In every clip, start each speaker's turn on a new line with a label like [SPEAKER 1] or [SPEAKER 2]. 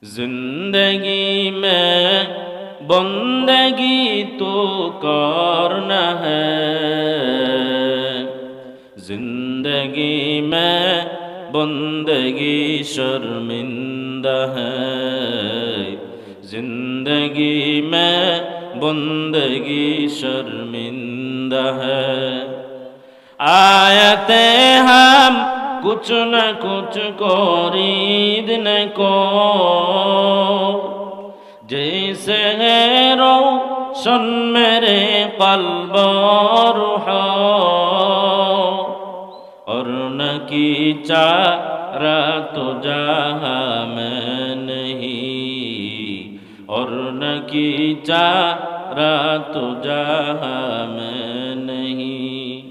[SPEAKER 1] जिंदगी में बंदगी तो करना है, जिंदगी में बंदगी शर्मिंदा है, जिंदगी में बंदगी शर्मिंदा है। आयते हम कुछ न कुछ खरीदने को, जैसे है रोशन मेरे क़ल्ब और रूह, और न की चारा तो जहाँ में नहीं, और न की चारा तो जहाँ में नहीं।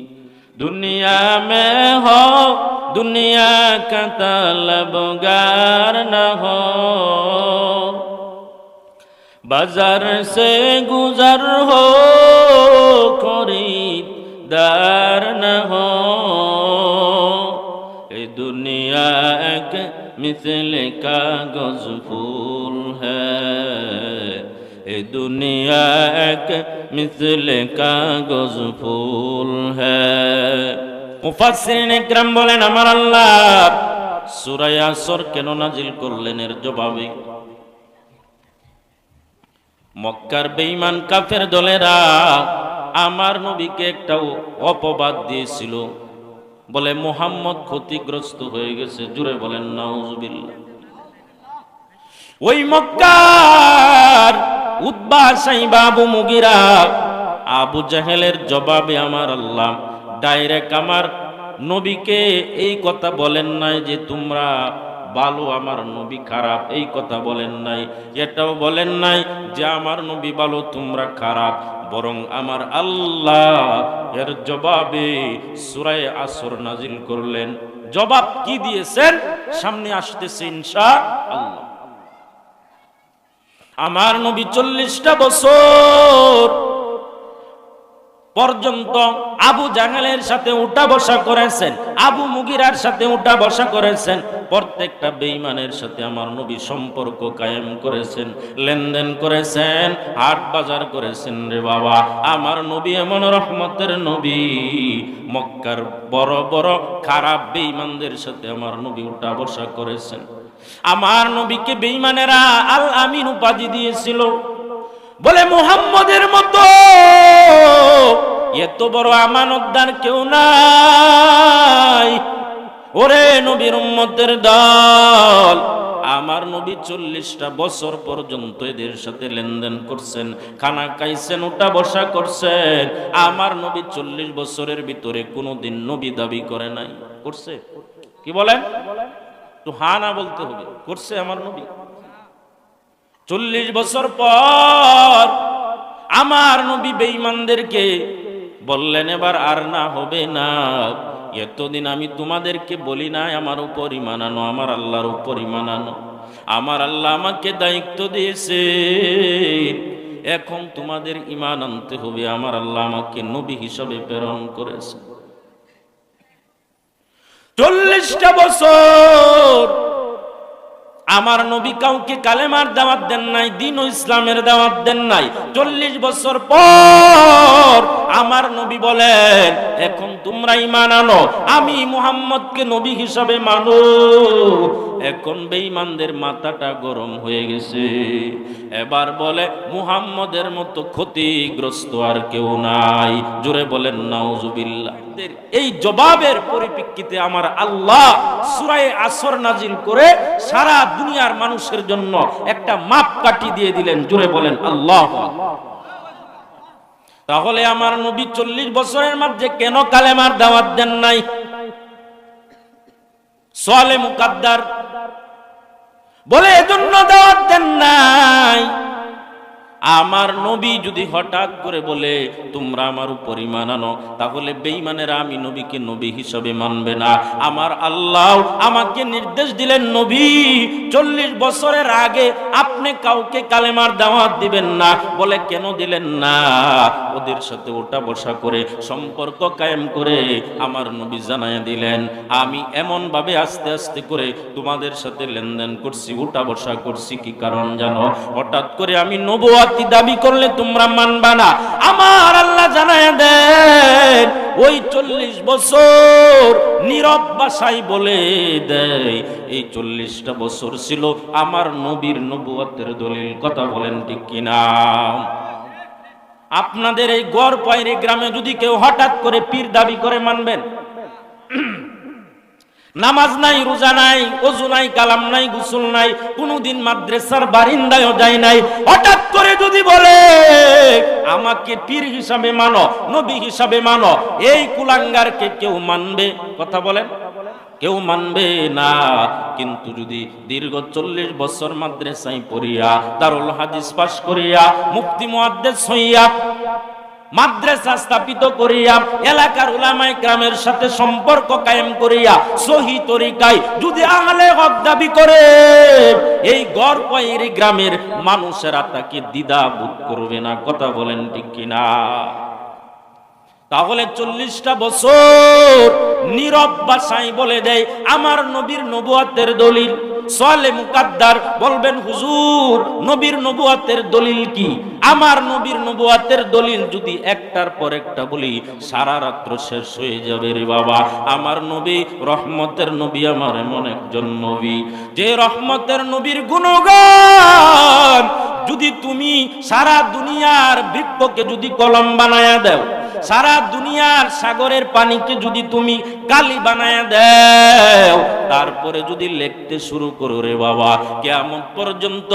[SPEAKER 1] दुनिया में हो दुनिया का तलबगार न हो, बाजार से गुजर हो खरीदार न हो। ये दुनिया एक मिसल कागज फूल है, ये दुनिया एक मिसल कागज फूल है। মুফাসসিরিন ইকরাম বলেন, আমার আল্লাহ সূরা আসর কেন নাজিল করলেন এর জবাবে মক্কার বেঈমান কাফের দলেরা আমার নবীকে একটা অপবাদ দিয়েছিল, বলে মুহাম্মদ ক্ষতিগ্রস্ত হয়ে গেছে। জুড়ে বলেন নাউজুবিল্লাহ। ওই মক্কার উতবা, সাইবা, আবু মুগিরা, আবু জাহেলের জবাবে আমার আল্লাহ ডাইরেক্ট আমার নবীকে এই কথা বলেন নাই যে তোমরা ভালো, আমার নবী খারাপ, এই কথা বলেন নাই। এটাও বলেন নাই যে আমার নবী ভালো তোমরা খারাপ, বরং আমার আল্লাহ এর জবাবে সূরা আসর নাজিল করলেন। জবাব কি দিয়েছেন সামনে আসতেছে ইনশাআল্লাহ। আমার নবী 40টা বছর পর্যন্ত আবু জাহেলের সাথে উঠা বসা করেছেন, আবু মুগিরার সাথে উঠা বসা করেছেন, প্রত্যেকটা বেঈমানের সাথে আমার নবী সম্পর্ক কায়েম করেছেন, লেনদেন করেছেন, হাট বাজার করেছেন। রে বাবা, আমার নবী এমন রহমতের নবী, মক্কার বড় বড় খারাপ বেঈমানদের সাথে আমার নবী উঠা বসা করেছেন। আমার নবীকে বেঈমানেরা আল আমিন উপাধি দিয়েছিল, বলে মুহাম্মদের মতো এত বড় আমানতদার কেউ নাই। ওরে নবীর উম্মতের দল, আমার নবী 40টা বছর পর্যন্ত এদের সাথে লেনদেন করছেন, খানা খাইছেন, উঠা বসা করছেন। আমার নবী 40 বছরের ভিতরে কোনোদিন নবী দাবি করে নাই। করছে? কি বলেন? তো হ্যাঁ না বলতে হবে। করছে আমার নবী? 40 বছর পর আমার নবী বেঈমানদেরকে বললেন, এবার আর না হবে না। এতদিন আমি তোমাদেরকে বলি নাই আমার উপর ঈমান আনো, আমার আল্লাহর উপর ঈমান আনো। আমার আল্লাহ আমাকে দায়িত্ব দিয়েছে, এখন তোমাদের ঈমান আনতে হবে। আমার আল্লাহ আমাকে নবী হিসাবে প্রেরণ করেছে। 40টা বছর আমার নবী কাউকে কালেমার দাওয়াত দেন নাই, দ্বীন ও ইসলামের দাওয়াত দেন নাই। 40 বছর পর আমার নবী বলেন, এখন তোমরা ঈমান আনো, আমি মুহাম্মদকে নবী হিসাবে মানো। এখন বেঈমানদের মাথাটা গরম হয়ে গেছে। এবার বলে মুহাম্মদের মতো ক্ষতিগ্রস্ত আর কেউ নাই। জোরে বলেন নাউজুবিল্লাহ। এই জবাবের পরিপ্রেক্ষিতে আমার আল্লাহ সূরা আসর নাজিল করে সারা দুনিয়ার মানুষের জন্য একটা মাপকাঠি দিয়ে দিলেন। জোরে বলেন আল্লাহু আকবার। তাহলে আমার নবী 40 বছরের মধ্যে কেন কালেমার দাওয়াত দেন নাই? সোয়ালে মুকাদ্দার বলে এজন্য দাওয়াত দেন নাই, আমার নবী যদি হঠাৎ করে বলে তোমরা আমার উপর ঈমান আনো, তাহলে বেঈমানেরা আমি নবীকে নবী হিসাবে মানবে না। আমার আল্লাহ আমাকে নির্দেশ দিলেন, নবী 40 বছরের আগে আপনি কাউকে কালেমার দাওয়াত দিবেন না। বলে কেন দিলেন না? ওদের সাথে ওঠা বসা করে সম্পর্ক কায়েম করে আমার নবী জানায় দিলেন, আমি এমন ভাবে আস্তে আস্তে করে তোমাদের সাথে লেনদেন করছি, ওঠা বসা করছি। কি কারণ জানো? হঠাৎ করে আমি নবুয়ত দাবি করলে তোমরা মানবা না। আমার আল্লাহ জানায় দেন, ওই 40 বছর নীরব ভাষায় বলে দেয়, এই 40টা বছর ছিল আমার নবীর নবুয়তের দলিল। কথা বলেন ঠিক কিনা? আপনাদের এই গড় পায়রে গ্রামে যদি কেউ হঠাৎ করে পীর দাবি করে, মানবেন? নামাজ নাই, রোজা নাই, ওযু নাই, কালাম নাই, গোসল নাই, কোনদিন মাদ্রাসার বারিন্দায়ও যায় নাই, হঠাৎ করে যদি বলে আমাকে পীর হিসাবে মানো, নবী হিসাবে মানো, এই কুলাঙ্গারকে কেউ মানবে? কথা বলেন, কেউ মানবে না। কিন্তু যদি দীর্ঘ 40 বছর মাদ্রাসায় পড়িয়া, দারুল হাদিস পাশ করিয়া, মুফতি মুহাদ্দিস হইয়া, মাদ্রাসা স্থাপিত করিয়া, এলাকার উলামায়ে কেরামের সাথে সম্পর্ক কায়েম করিয়া, সহি তরিকায় যদি আহলে হক দাবি করে, এই গড় পায়রি গ্রামের মানুষেরা তাকে দ্বিধা বোধ করবে না। কথা বলেন ঠিক কিনা? তাহলে 40টা বছর নীরব ভাষায় বলে দেয় আমার নবীর নবুয়তের দলিল। সালে মুকাদ্দার বলবেন, হুজুর নবীর নবুয়তের দলিল কি? আমার নবীর নবুয়তের দলিল যদি একটার পর একটা বলি, সারা রাত্র শেষ হয়ে যাবে রে বাবা। আমার নবী রহমতের নবী, আমার এমন একজন নবী যে রহমতের নবীর গুণগান যদি তুমি সারা দুনিয়ার বৃক্ষকে যদি কলম বানায়া দাও, সারা দুনিয়ার সাগরের পানিকে যদি তুমি কালি বানায়া দাও, তারপরে যদি লিখতে শুরু করো রে বাবা, কিয়ামত পর্যন্ত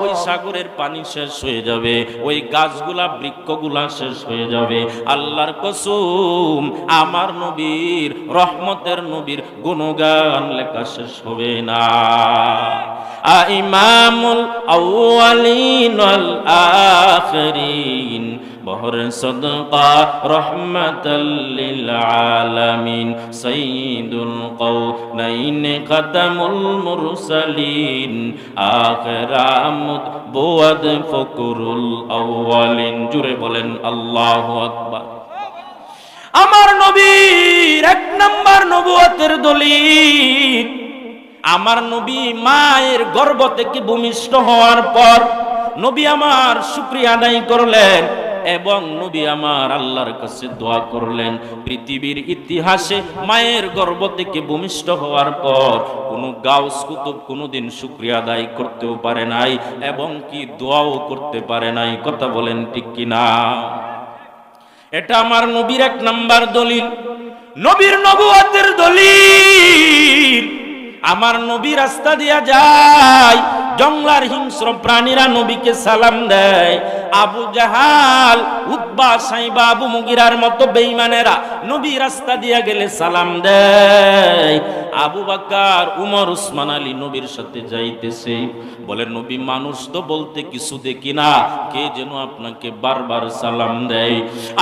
[SPEAKER 1] ওই সাগরের পানি শেষ হয়ে যাবে, ওই গাছগুলা বৃক্ষগুলা শেষ হয়ে যাবে। আল্লাহর কসম, আমার নবীর রহমতের নবীর গুণগান লেখা শেষ হবে না। ইমামুল আউয়ালিন ওয়াল আখিরিন, বহর সদকা রহমাতাল লিল আলামিন, সাইয়্যিদুল কাওনাইন খাতামুল মুরসালিন, আখিরামুদ বুয়াদ ফকরুল আউয়ালিন। জুড়ে বলেন আল্লাহু আকবার। আমার নবীর 1 নাম্বার নবুয়তের দলিল, আমার নবী মায়ের গর্ভ থেকে ভূমিষ্ঠ হওয়ার পর নবী আমার শুকরিয়া আদায় করলেন এবং নবী আমার আল্লাহর কাছে দোয়া করলেন। পৃথিবীর ইতিহাসে মায়ের গর্ভ থেকে ভূমিষ্ঠ হওয়ার পর কোন গাউস কুতুব কোনদিন শুকরিয়া আদায় করতেও পারে নাই এবং কি দোয়াও করতে পারে নাই। কথা বলেন ঠিক কিনা? এটা আমার নবীর 1 নাম্বার দলিল, নবীর নবুয়তের দলিল। আমার নবী রাস্তা দিয়া যায়, জঙ্গলার হিংস্র প্রাণীরা নবীকে সালাম দেয়। আবু জাহাল, উতবা, সাইবা, আবু মুগিরার মতো বেঈমানেরা নবী রাস্তা দিয়া গেলে সালাম দেয়। আবু বকর, উমর, উসমান, আলী নবীর সাথে যাইতেছে, বলে নবী মানুষ তো বলতে কিছু দেখি না, কে যেন আপনাকে বারবার সালাম দেয়।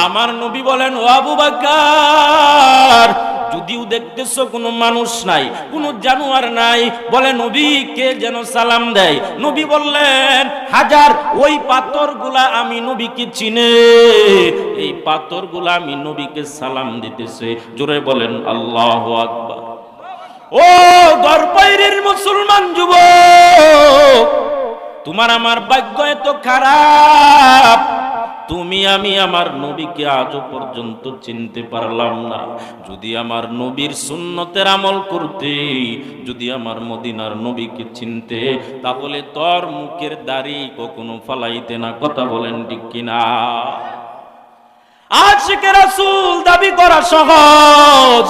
[SPEAKER 1] আমার নবী বলেন, ও আবু বকর, যদিও দেখতেছো কোনো মানুষ নাই, কোনো জানোয়ার নাই, বলে নবী কে যেন সালাম দেয়। নবী বললেন, হাজার ওই পাথরগুলা আমি নবীকে চিনে, এই পাথরগুলা আমি নবীকে সালাম দিতেছে। জোরে বলেন আল্লাহু আকবার। ও গরপাইরের মুসলমান যুবক, তোমার আমার ভাগ্য এত খারাপ, তুমি আমি আমার নবীকে আজও পর্যন্ত চিনতে পারলাম না। যদি আমার নবীর সুন্নতের আমল করতে, যদি আমার মদিনার নবীকে চিনতে, তাহলে তোর মুখের দাড়ি কখনো ফালাইতে না। কথা বলেন ঠিক কিনা? আশিকে রাসূল দাবি করা সহজ,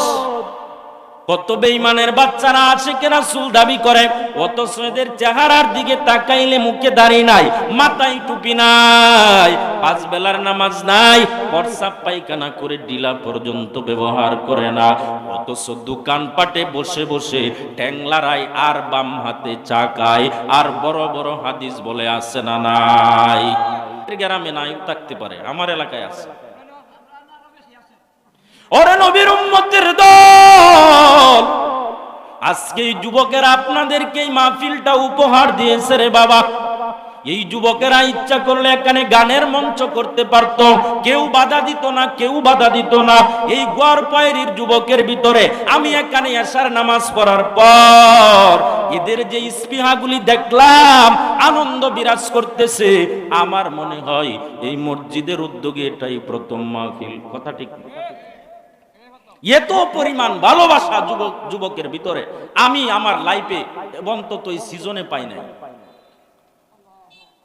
[SPEAKER 1] কত বেঈমানের বাচ্চারা আশিকে রাসূল দাবি করে, অথচ এদের চেহারার দিকে তাকাইলে মুখে দাড়ি নাই, মাথায় টুপি নাই, 5 বেলার নামাজ নাই, প্রস্রাব পায়খানা করে ডিলা পর্যন্ত ব্যবহার করে না, অথচ দোকানপাটে বসে বসে ট্যাংলারায় আর বাম হাতে চা খায় আর বড় বড় হাদিস বলে আছে না নাই? আপনার গ্রামে নাইও থাকতে পারে, আমার এলাকায় আছে। ওরে নবীর উম্মতের দল, আজকে এই যুবকেরা আপনাদেরকে এই মাহফিলটা উপহার দিয়েছে রে বাবা। এই যুবকেরা ইচ্ছা করলে এখানে গানের মঞ্চ করতে পারত, কেউ বাধা দিত না, কেউ বাধা দিত না। এই গোয়ারপায়ের যুবকের ভিতরে আমি এখানে এশার নামাজ পড়ার পর এদের যে স্পৃহাগুলি দেখলাম, আনন্দ বিরাজ করতেছে। আমার মনে হয় এই মসজিদের উদ্যোগে এটাই প্রথম মাহফিল। কথা ঠিক? এত পরিমাণ ভালোবাসা যুবকের ভিতরে আমি আমার লাইফে অন্তত এই সিজনে পাই নাই।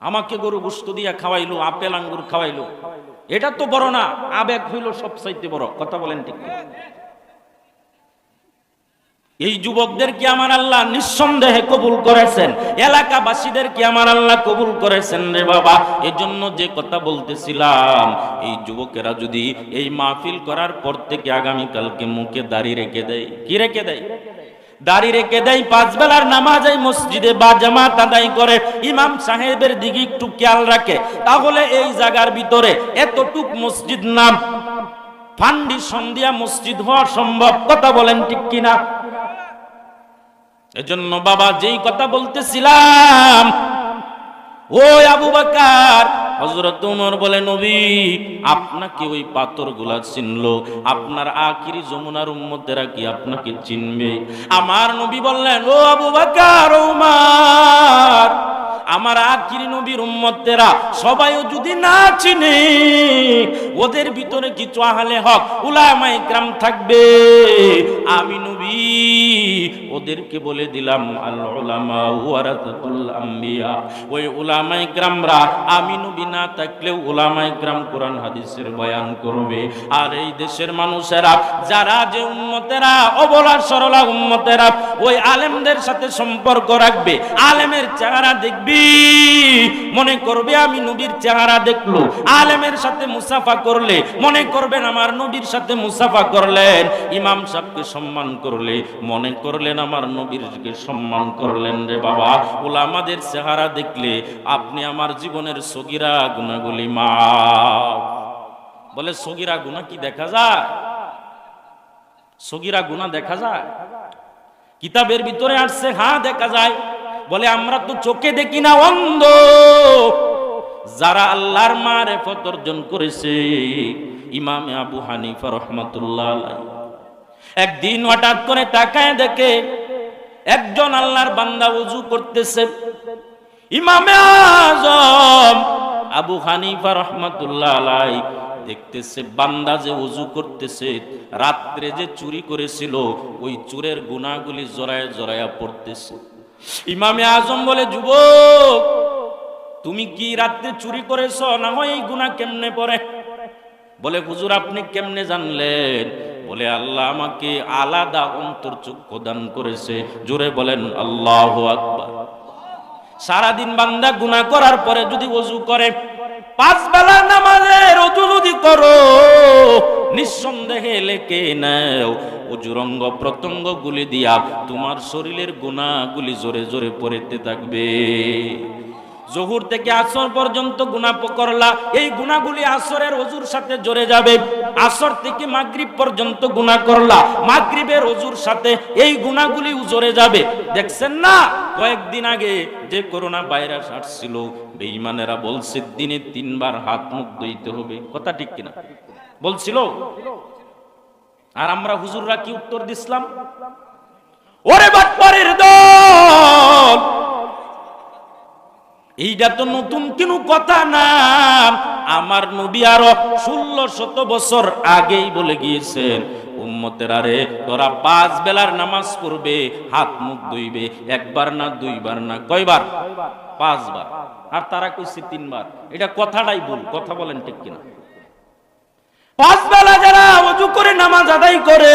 [SPEAKER 1] আমাকে গরু গোশত দিয়া খাওয়াইলো, আপেল আঙ্গুর খাওয়াইলো, এটা তো বড় না, আবেগ হইল সবচাইতে বড়। কথা বলেন ঠিক? এই যুবকদেরকে আমার আল্লাহ নিঃসন্দেহে কবুল করেছেন, এলাকাবাসীদেরকে আমার আল্লাহ কবুল করেছেন রে বাবা। এজন্য যে কথা বলতেছিলাম, এই যুবকেরা যদি এই মাহফিল করার পর থেকে আগামীকালকে মুখে দাড়ি রেখে দেয়, কি রেখে দেয়? দাড়ি রেখে দেয়, 5 বেলার নামাজ এই মসজিদে বা জামাত আদায় করে, ইমাম সাহেবের দিকে একটু খেয়াল রাখে, তাহলে এই জায়গার ভিতরে এতটুক মসজিদ নাম ফাউন্ডেশন দিয়া মসজিদ হওয়া সম্ভব। কথা বলেন ঠিক কিনা? এজন্য বাবা যেই কথা বলতেছিলাম, ও আবু বকর, হযরত ওমর বলে, নবী আপনাকে ওই পাথরগুলা চিনলো, আপনার আখিরি যমুনার উম্মতেরা কি আপনাকে চিনবে? আমার নবী বললেন, ও আবু বকর, ওমর, আমার আখিরি নবীর উম্মতেরা সবাইও যদি না চিনে, ওদের ভিতরে কিছু আহলে হক উলামায়ে কিরাম থাকবে, আমি নবী ওদেরকে বলে দিলাম, আল উলামা ওয়ারাসাতুল আম্বিয়া। ওই উলামায়ে কিরামরা আমি নবী না থাকলেও উলামায়ে কিরাম কোরআন হাদিসের বয়ান করবে। আর এই দেশের মানুষেরা যারা যে উম্মতেরা অবলা সরলা উম্মতেরা ওই আলেমদের সাথে সম্পর্ক রাখবে, আলেমের চেহারা দেখবি, মনে করবে আমি নবীর চেহারা দেখলো। আলেমের সাথে মুসাফা করলে মনে করবেন আমার নবীর সাথে মুসাফা করলেন। ইমাম সাহেবকে সম্মান করলে মনে করলেন আমার নবীরকে সম্মান করলেন রে বাবা। উলামাদের চেহারা দেখলে আপনি আমার জীবনের সগীরা গুনাহগুলি মাফ। বলে সগীরা গুনাহ কি দেখা যায়? সগীরা গুনাহ দেখা যায়? কিতাবের ভিতরে আসছে, হ্যাঁ দেখা যায়। বলে আমরা তো চোখে দেখি না, অন্ধ। যারা আল্লাহর মারিফত অর্জন করেছে, ইমাম আবু হানিফা রাহমাতুল্লাহ আলাইহি একদিন হঠাৎ করে তাকায় দেখে একজন আল্লাহর বান্দা ওযু করতেছে। ইমাম আযম আবু হানিফা রাহমাতুল্লাহ আলাইহি দেখতেছে বান্দা যে ওযু করতেছে, রাত্রে যে চুরি করেছিল ওই চুরের গুনাহগুলি জড়ায় জড়ায়া পড়তেছে। ইমামে আজম বলে, যুবক তুমি কি রাত্রে চুরি করেছো? না হয় এই গুনাহ কেমনে পড়ে? বলে, হুজুর আপনি কেমনে জানলেন? বলে, আল্লাহ আমাকে আলাদা অন্তর্চক্ষু দান করেছে। জোরে বলেন আল্লাহু আকবার। সারাদিন বান্দা গুনাহ করার পরে যদি ওযু করে, 5 বেলা নামাজের ওযু যদি করো, নিঃসন্দেহে লেখে নাও ওযুর অঙ্গ প্রত্যঙ্গ গুলি দিয়া তোমার শরীরের গুনাহগুলি জোরে জোরে পড়তে থাকবে। জোহর থেকে আসর পর্যন্ত গুনাহ করলা, এই গুনাহগুলি আসরের ওযুর সাথে জড়ে যাবে। আসর থেকে মাগরিব পর্যন্ত গুনাহ করলা, মাগরিবের ওযুর সাথে এই গুনাহগুলি জড়ে যাবে। দেখছেন না কয়েকদিন আগে যে করোনা ভাইরাস আসছিল, বেঈমানেরা বলছে দিনে 3 বার হাত মুখ ধুইতে হবে। কথা ঠিক কিনা? বলছিল। আর আমরা হুজুররা কি উত্তর দিছিলাম? ওরে বাটপারের দল, এইটা তো নতুন কোনো কথা না। আমার নবী আরো 1600 বছর আগেই বলে গিয়েছেন, উম্মতেরা রে তোরা 5 বেলার নামাজ পড়বে, হাত মুখ ধুইবে, 1 বার না 2 বার না, কয়বার? 5 বার। আর তারা কইছে 3 বার। এটা কথাটাই ভুল। কথা বলেন ঠিক কিনা? 5 বেলা যারা ওযু করে নামাজ আদায় করে,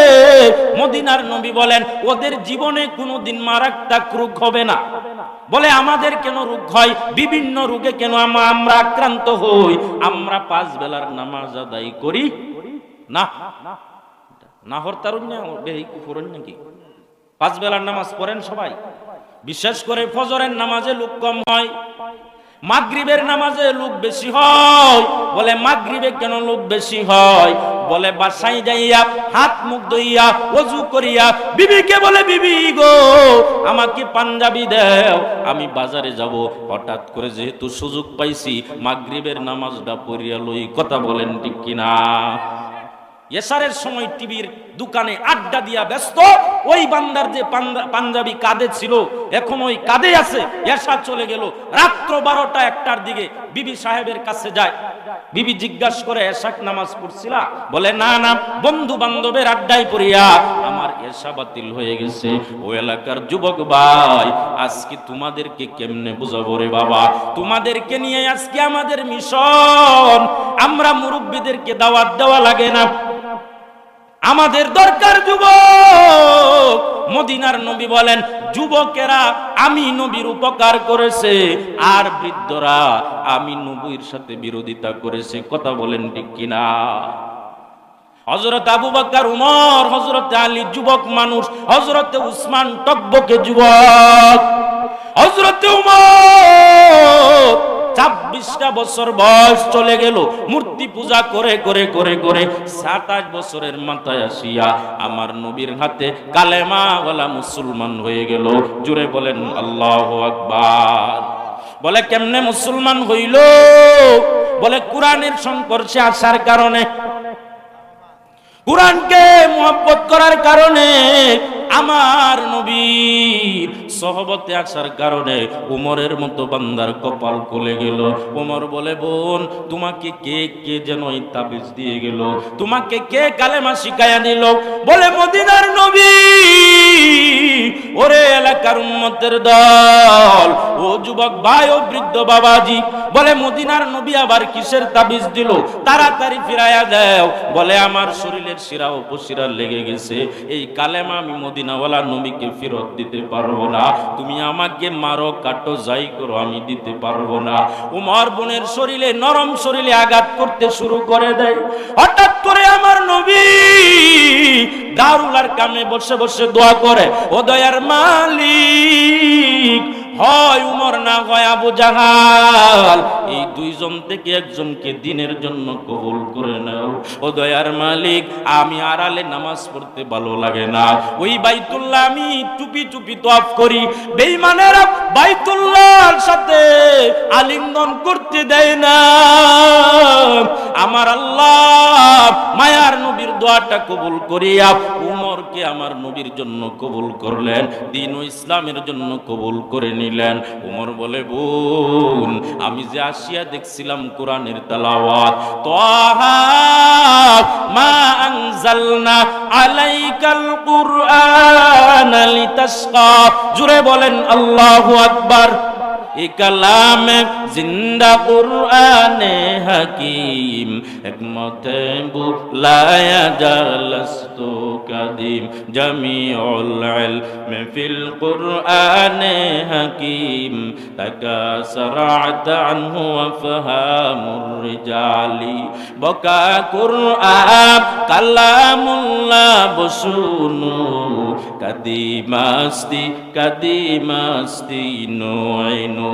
[SPEAKER 1] মদিনার নবী বলেন ওদের জীবনে কোনোদিন মারাত্মক রোগ হবে না। বলে আমাদের কেন রোগ হয়? বিভিন্ন রোগে কেন আমরা আক্রান্ত হই? আমরা 5 বেলার নামাজ আদায় করি না। না হরতারুন না বেহি কুফরুন নাকি? 5 বেলার নামাজ পড়েন সবাই? বিশেষ করে ফজরের নামাজে লোক কম হয়। মাগরিবের নামাজে লোক বেশি হয়। বলে মাগরিবে কেন লোক বেশি হয়? বলে বাসায় যাইয়া হাত মুখ ধুইয়া ওযু করিয়া বিবিকে বলে, বিবি গো আমাকে পাঞ্জাবি দাও, আমি বাজারে যাব। হঠাৎ করে যেহেতু সুযোগ পাইছি মাগরিবের নামাজটা পড়িয়া লই। কথা বলেন ঠিক কিনা? এশারের সময় টিভির দোকানে আড্ডা দিয়া ব্যস্ত, ওই বান্দার যে পাঞ্জাবি কাঁধে ছিল এখন ওই কাঁধে আছে। এশা চলে গেল, রাত্র 12টা 1টার দিকে বিবি সাহেবের কাছে যায়। বিবি জিজ্ঞাসা করে, এশাক নামাজ পড়ছিলা? বলে না না, বন্ধু বান্ধবের আড্ডায় পড়িয়া আমার এশা বাতিল হয়ে গেছে। ওই এলাকার যুবক ভাই, আজকে তোমাদেরকে কেমনে বুঝাবো রে বাবা? তোমাদেরকে নিয়ে আজকে আমাদের মিশন। আমরা মুরব্বীদেরকে দাওয়াত দেওয়া লাগে না, আমাদের দরকার যুবক। মদিনার নবী বলেন, যুবকেরা আমি নবীর উপকার করেছে, আর বৃদ্ধরা আমি নবীর সাথে বিরোধিতা করেছে। কথা বলেন ঠিক কিনা? হযরত আবু বকর, উমর, হযরত আলী যুবক মানুষ, হযরত উসমান টকবকে যুবক, হযরত উমর 26টা বছর বয়স চলে গেল মূর্তি পূজা করে করে করে করে 27 বছরের মাথায় আসিয়া আমার নবীর হাতে কালেমাওয়ালা মুসলমান হয়ে গেল। জোরে বলেন আল্লাহু আকবার। বলে কেমনে মুসলমান হইল? বলে কোরআনের সংস্পর্শে আসার কারণে, কোরআনকে মুহাব্বত করার কারণে, আমার নবীর সহবতে আসার কারণে উমরের মতো বান্দার কপাল খুলে গেল। উমর বলে, বোন তোমাকে কে কে যেন এই তাবিজ দিয়ে গেল? তোমাকে কে কালেমা শিখাইয়া দিল? বলে মদিনার নবী। ওরে এলাকার উম্মতের দল, ও যুবক ভাই, ও বৃদ্ধ বাবাজি, বলে মদিনার নবী আবার কিসের তাবিজ দিল? তাড়াতাড়ি ফিরাইয়া দাও। বলে আমার শরীরের শিরা উপশিরা লেগে গেছে, এই কালেমা আমি মদিনাওয়ালা নবীকে ফেরত দিতে পারবো না। তুমি আমাকে মারো, কাটো, যাই করো, আমি দিতে পারবো না। উমর বোনের শরীরে, নরম শরীরে আঘাত করতে শুরু করে দেয়। হঠাৎ করে আমার নবী দারুলার কামে বসে বসে দোয়া করে, ও দয়ার মালিক, হয় উমর না হয় আবু জাহাল, এই দুইজন থেকে একজনকে দিনের জন্য কবুল করে নাও। ও দয়ার মালিক, আমি আড়ালে নামাজ পড়তে ভালো লাগে না, ওই বাইতুল্লাহ আমি চুপি চুপি তওয়াফ করি। বেঈমানেরা বাইতুল্লাহর সাথে আলিঙ্গন করতে দেয় না। আমার আল্লাহ মায়ার নবীর দোয়াটা কবুল করিয়া উমরকে আমার নবীর জন্য কবুল করলেন, দ্বীন ও ইসলামের জন্য কবুল করে নিলেন। উমর বলে, বোন আমি যে আসিয়া দেখছিলাম কোরআনের তেলাওয়াত, তাহা মা আনজালনা আলাইকাল কুরআন লিতাশকা। জুড়ে বলেন আল্লাহু আকবার। এ কালামে জিন্দা কুরআনে হাকিম, একমতে বুলায়া জালস্তু কাদিম, জামিউল ইলমি ফিল কুরআনে হাকিম, তাকাসারাত আনহু আফহামুর রিজালি, বকা কুরআন কালামুল্লাহ বসুনু, কাদিমাস্তি কাদিমাস্তি নয়নু।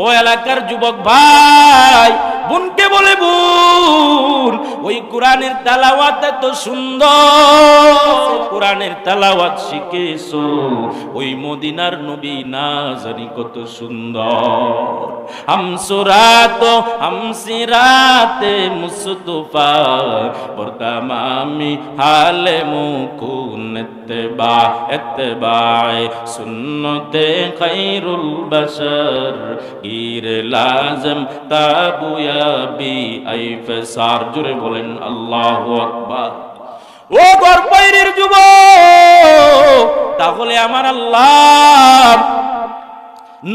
[SPEAKER 1] ও এলাকার যুবক ভাই, বোনকে বলে, বোন ওই কোরআনের তেলাওয়াত এত সুন্দর, কোরআনের তেলাওয়াত শিখেছো ওই মদিনার নবী না জানি কত সুন্দর। হামসুরাত হামসিরাতে মুস্তফা, পড়তাম আমি হালে মুকুন ইত্তেবা, ইত্তেবায়ে সুন্নতে খায়রুল বাশার, গির লাজম তাবুয়াবি আই ফসার। জুড়ে বলেন আল্লাহু আকবার। ও গরপাইরের যুবক, তাহলে আমার আল্লাহ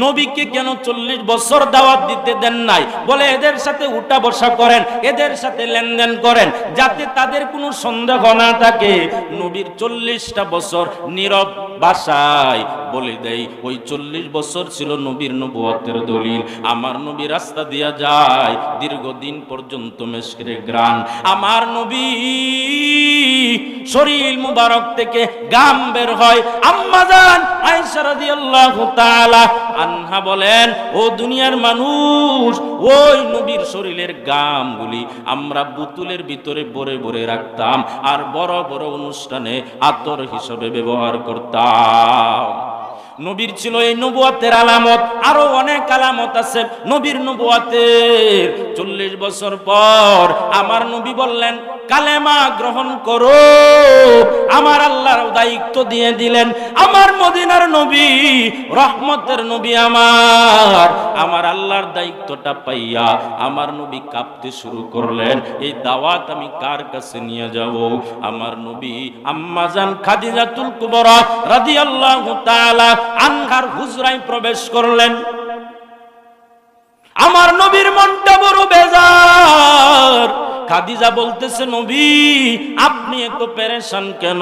[SPEAKER 1] নবীকে কেন 40 বছর দাওয়াত দিতে দেন নাই? বলে এদের সাথে উঠা বসা করেন, এদের সাথে লেনদেন করেন, যাতে তাদের কোনো সন্দেহ না থাকে। নবীর 40টা বছর নীরব ভাষায় বলে দেই, ওই 40 বছর ছিল নবীর নবুয়তের দলিল। আমার নবী রাস্তা দিয়া যায় দীর্ঘদিন পর্যন্ত মেশকের গ্রান, আমার নবী শরীর মুবারক থেকে ঘাম বের হয়। আম্মা জান আয়েশা রাদিয়াল্লাহু তাআলা আনহা বলেন, ও দুনিয়ার মানুষ, ওই নবীর শরীরের ঘামগুলি আমরা বোতলের ভিতরে ভরে ভরে রাখতাম আর বড় বড় অনুষ্ঠানে আতর হিসেবে ব্যবহার করতাম। নবীর ছিল এই নবুয়তের আলামত। আরো অনেক আলামত আছে নবীর নবুয়তের। 40 বছর পর আমার নবী বললেন, কালেমা গ্রহণ করো। আমার আল্লাহর দায়িত্ব দিয়ে দিলেন। আমার মদিনার নবী, রহমতের নবী, আমার আল্লাহর দায়িত্বটা পাইয়া আমার নবী কাঁপতে শুরু করলেন। এই দাওয়াত আমি কার কাছে নিয়ে যাব? আমার নবী আম্মা জান খাদিজাতুল কুবরা রাদিয়াল্লাহু তাআলা আনহার হুজরায় প্রবেশ করলেন। আমার নবীর মনটা বড় বেজার। খাদিজা বলতেছে, নবী আপনি এত পেরেশান কেন?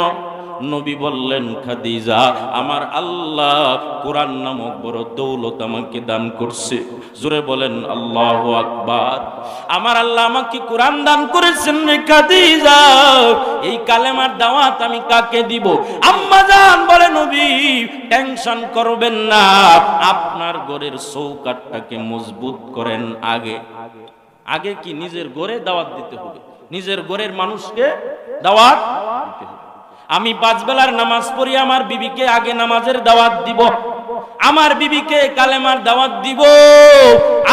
[SPEAKER 1] নবী বললেন, খাদিজা আমার আল্লাহ কোরআন নামক বড় দৌলত আমাকে দান করছে। জোরে বলেন আল্লাহু আকবার। আমার আল্লাহ আমাকে কোরআন দান করেছেন রে খাদিজা, এই কালেমার দাওয়াত আমি কাকে দিব? আম্মা জান বলে, নবী টেনশন করবেন না, আপনার ঘরের চৌকাঠটাকে মজবুত করেন। আগে কি নিজের ঘরে দাওয়াত দিতে হবে, নিজের ঘরের মানুষকে দাওয়াত দিতে হবে। আমি 5 বেলার নামাজ পড়ি, আমার বিবিকে আগে নামাজের দাওয়াত দিব, আমার বিবিকে কালেমার দাওয়াত দিব।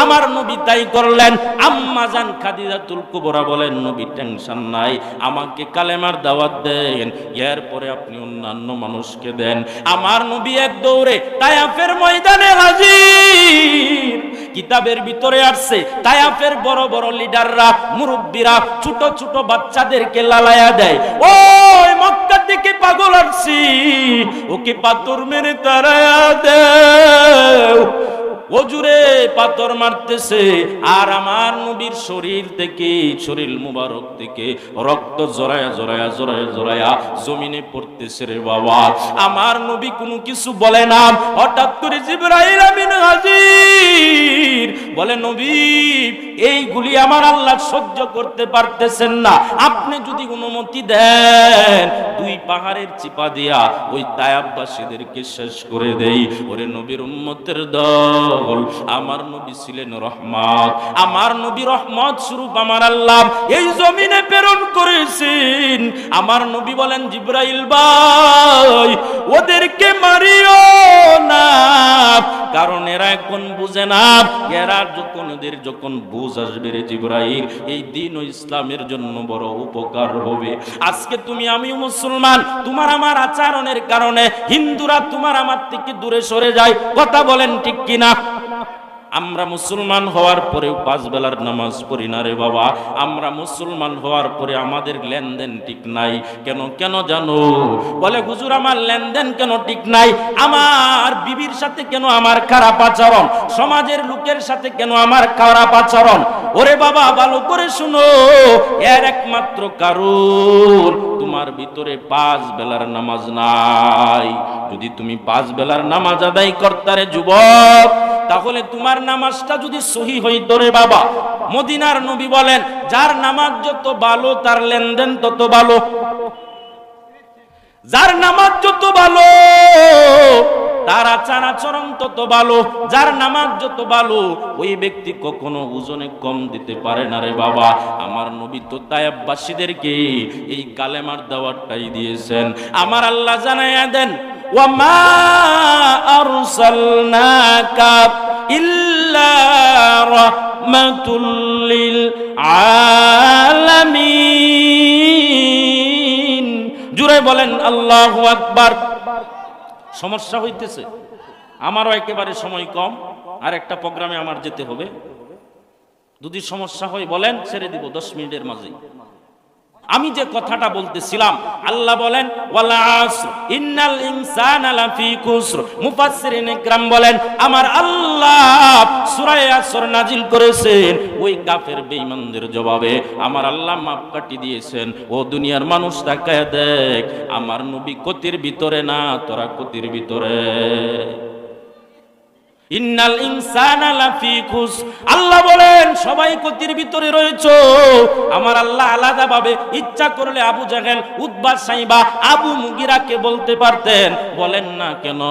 [SPEAKER 1] আমার নবী তাই করলেন। আম্মা জান খাদিজাতুল কুবরা বলেন, নবী টেনশন নাই, আমাকে কালেমার দাওয়াত দেন, এরপরে আপনি অন্যান্য মানুষকে দেন। আমার নবী এক দৌড়ে তায়েফের ময়দানে হাজির। কিতাবের ভিতরে আসছে, তায়েফের বড় বড় লিডাররা, মুরব্বীরা ছোট ছোট বাচ্চাদেরকে লালায়া দেয়। ওই মক্কা থেকে পাগল আসছি, ওকে পাথর মেরে তারায়া দেও। ওজুরে পাথর মারতেছে, আর আমার নবীর শরীর থেকে, শরীর মুবারক থেকে রক্ত জড়ায়া জড়ায়া জড়ায়া জড়ায়া জমিনে পড়তেছে রে বাবা। আমার নবী কোনো কিছু বলে না। হঠাৎ করে জিবরাইল আমিন হাজির, বলে, নবী এইগুলি আমার আল্লাহ সহ্য করতে পারতেছেন না, আপনি যদি অনুমতি দেন 2 পাহাড়ের চিপা দিয়া ওই তায়েফবাসীদেরকে শেষ করে দেই। ওরে নবীর উম্মতের দল, আমার নবী ছিলেন রহমত। আমার নবী রহমত স্বরূপ আমার আল্লাহ এই জমিনে প্রেরণ করেছেন। আমার নবী বলেন, জিবরাইল ভাই ওদেরকে মারিও না, কারণ এরা এখন বুঝে না। এরা যখন ওদের যখন বুঝ আসবে রে জিবরাইল, এই দিন ও ইসলামের জন্য বড় উপকার হবে। আজকে তুমি আমি মুসলমান, তোমার আমার আচরণের কারণে হিন্দুরা তোমার আমার থেকে দূরে সরে যায়। কথা বলেন ঠিক কিনা? আমরা মুসলমান হওয়ার পরেও 5 বেলার নামাজ পড়ি না রে বাবা। আমরা মুসলমান হওয়ার পরে আমাদের লেনদেন ঠিক নাই। কেন জানো? বলে, হুজুর আমার লেনদেন কেন ঠিক নাই? আমার বিবির সাথে কেন আমার খারাপ আচরণ? সমাজের লোকের সাথে কেন আমার খারাপ আচরণ? ওরে বাবা ভালো করে শুনো, এর একমাত্র কারণ তোমার ভিতরে 5 বেলার নামাজ নাই। যদি তুমি 5 বেলার নামাজ আদায় করতারে যুবক, তাহলে তোমার নামাজটা যদি সহি হইতো রে বাবা, মদিনার নবী বলেন, যার নামাজ যত ভালো তার লেনদেন তত ভালো। যার নামাজ যত ভালো তার আচার আচরণ তত ভালো। যার নামাজ যত ভালো ওই ব্যক্তি কখনো ওজনে কম দিতে পারে না রে বাবা। আমার নবী তো তায়েফবাসীদেরকে এই কালেমার দাওয়াতটাই দিয়েছেন। আমার আল্লাহ জানাইয়া দেন, ওয়ামা আরসালনাকা ইল্লা রাহমাতুল লিল আলামিন। জুড়ে বলেন আল্লাহু আকবার। সমস্যা হইতেছে, আমারও একেবারে সময় কম, আর একটা প্রোগ্রামে আমার যেতে হবে। যদি সমস্যা হয় বলেন, ছেড়ে দিব 10 মিনিটের মাঝে। আমি যে কথাটা বলতেছিলাম, আল্লাহ বলেন, ওয়াল আসর ইন্নাল ইনসানা লাফি খুসর। মুফাসসিরিন ইকরাম বলেন, আমার আল্লাহ সূরা আসর নাজিল করেছেন ওই কাফের বেঈমানদের জবাবে। আমার আল্লাহ মাপকাঠি দিয়েছেন, ও দুনিয়ার মানুষ তাকায় দেখ, আমার নবী ক্ষতির ভিতরে না, তোরা ক্ষতির ভিতরে। ইন্নাল ইনসানা লাফি খুস, আল্লাহ বলেন সবাই ক্ষতির ভিতরে রয়েছে। আমার আল্লাহ আলাদাভাবে ইচ্ছা করলে আবু জাহেল, উতবা, সাইবা, আবু মুগিরাকে বলতে পারতেন, বলেন না কেন?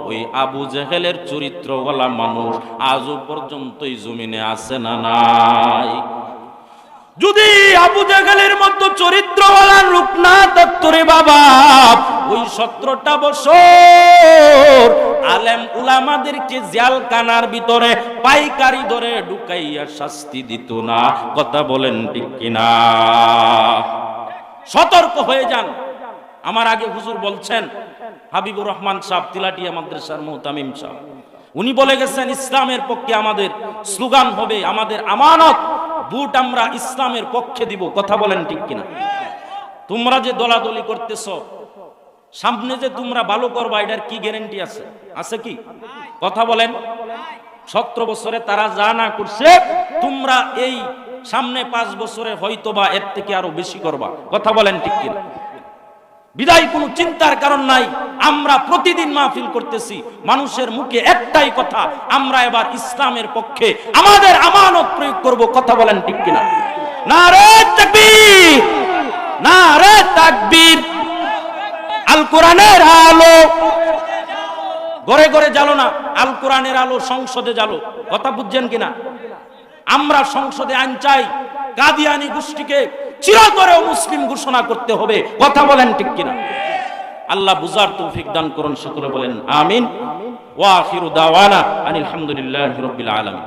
[SPEAKER 1] ওই আবু জাহেলের চরিত্রওয়ালা মানুষ আজও পর্যন্তই জমিনে আছে না নাই? যদি আবু জাহেলের মতো চরিত্রওয়ালা লোক না থাকতো রে বাবা, ওই 17টা বছর আলেম উলামাদেরকে জেলখানার ভিতরে পাইকারি ধরে ঢুকাইয়া শাস্তি দিত না। কথা বলেন ঠিক কিনা? সতর্ক হয়ে যান। আমার আগে হুজুর বলছেন, হাবিবুর রহমান সাহেব, তিলাটিয়া মাদ্রাসার মুহতামিম সাহেব, উনি বলে গেছেন ইসলামের পক্ষে আমাদের স্লোগান হবে, আমাদের আমানত, বুট আমরা ইসলামের পক্ষে দিব। কথা বলেন ঠিক কিনা? তোমরা যে দলাদলি করতেছো, সামনে যে তোমরা ভালো করবা, এটার কি গ্যারান্টি আছে? আছে কি? কথা বলেন। 17 বছরে তারা যা না করছে, তোমরা এই সামনে 5 বছরে হয়তোবা এর থেকে আরো বেশি করবা। কথা বলেন ঠিক কিনা? বিদায় কোনো চিন্তার কারণ নাই। আমরা প্রতিদিন মাহফিল করতেছি, মানুষের মুখে একটাই কথা, আমরা এবার ইসলামের পক্ষে আমাদের আমানত প্রয়োগ করব। কথা বলেন ঠিক কিনা? নারে তাকবীর, নারে তাকবীর। আল কোরআনের আলো ঘরে ঘরে জ্বালো না, আল কোরআনের আলো সংসদে জ্বালো। কথা বুঝছেন কিনা? আমরা সংসদে আইন চাই, কাদিয়ানি গোষ্ঠীকে চিরতরেও মুসলিম ঘোষণা করতে হবে। কথা বলেন ঠিক কিনা? আল্লাহ বুঝার তৌফিক দান করুন। সকলে বলেন আমিন। ওয়া আখিরু দাওয়ানা আনিল হামদুলিল্লাহি রাব্বিল আলামিন।